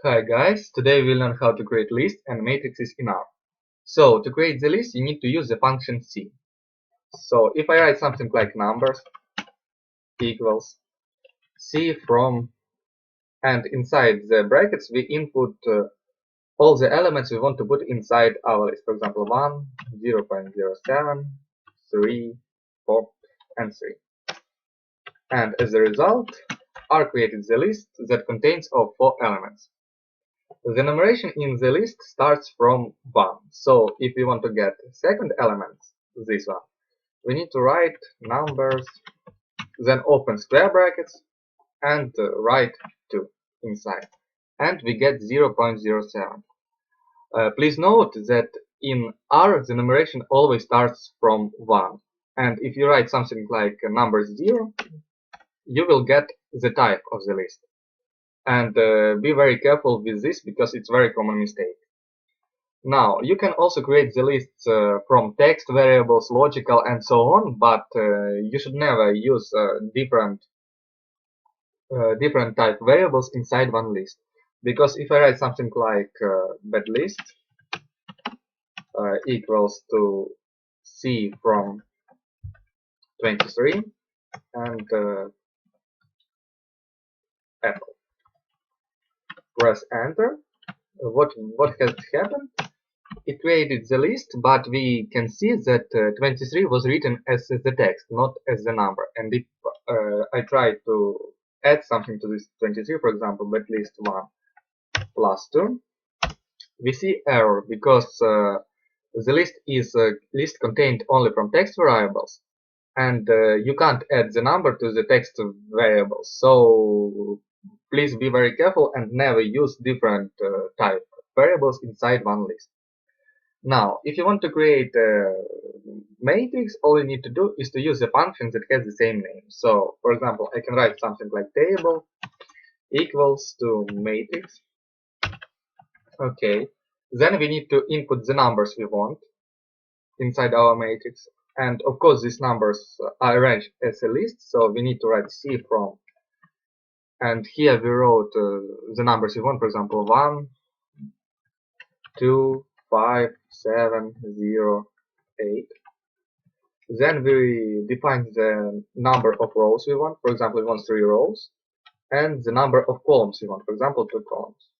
Hi guys, today we learn how to create lists and matrices in R. So to create the list you need to use the function C. So if I write something like numbers equals C from, and inside the brackets we input all the elements we want to put inside our list. For example 1, 0.07, 3, 4 and 3. And as a result R created the list that contains of 4 elements. The numeration in the list starts from 1, so if we want to get second element, this one, we need to write numbers, then open square brackets and write 2 inside, and we get 0.07. Please note that in R the numeration always starts from 1, and if you write something like number 0, you will get the type of the list. And be very careful with this because it's a very common mistake. Now, you can also create the lists from text variables, logical and so on, but you should never use different type variables inside one list. Because if I write something like bed list equals to C from 23 and apple, press enter, what has happened? It created the list, but we can see that 23 was written as the text, not as the number. And if I try to add something to this 23, for example, bed list 1 plus 2, we see error because the list is a list contained only from text variables, and you can't add the number to the text variables. So please be very careful and never use different type variables inside one list. Now, if you want to create a matrix, all you need to do is to use a function that has the same name. So, for example, I can write something like table equals to matrix. Okay. Then we need to input the numbers we want inside our matrix. And of course, these numbers are arranged as a list, so we need to write C from. And here we wrote the numbers we want, for example, 1, 2, 5, 7, 0, 8. Then we define the number of rows we want. For example, we want 3 rows. And the number of columns we want. For example, 2 columns.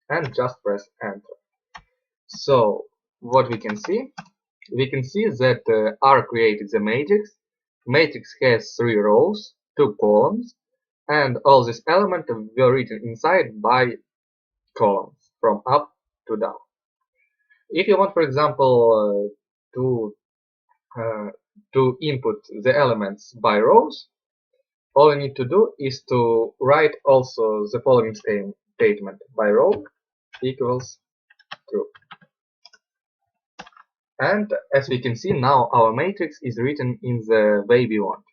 And just press enter. So, what we can see? We can see that R created the matrix. Matrix has 3 rows, 2 columns. And all these elements were written inside by columns, from up to down. If you want, for example, to input the elements by rows, all you need to do is to write also the following statement: by row equals true. And as we can see now, our matrix is written in the way we want.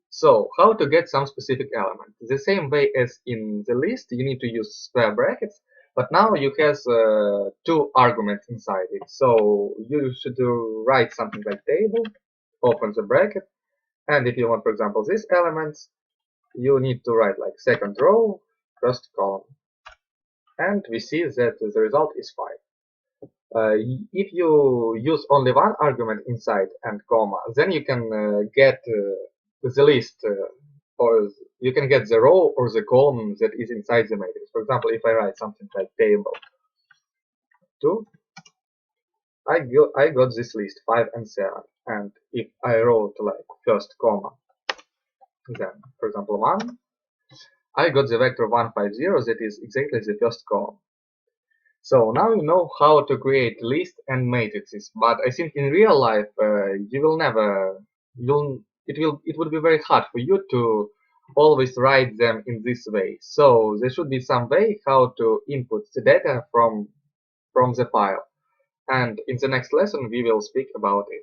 So, how to get some specific element? The same way as in the list, you need to use square brackets, but now you have 2 arguments inside it. So, you should write something like table, open the bracket, and if you want, for example, these elements, you need to write like second row, first column. And we see that the result is 5. If you use only one argument inside and comma, then you can get the list, or you can get the row or the column that is inside the matrix. For example, if I write something like table 2, I got this list 5 and 7. And if I wrote like first comma, then for example 1, I got the vector 150 that is exactly the first column. So now you know how to create lists and matrices, but I think in real life you will never, it would be very hard for you to always write them in this way. So there should be some way how to input the data from the file. And in the next lesson we will speak about it.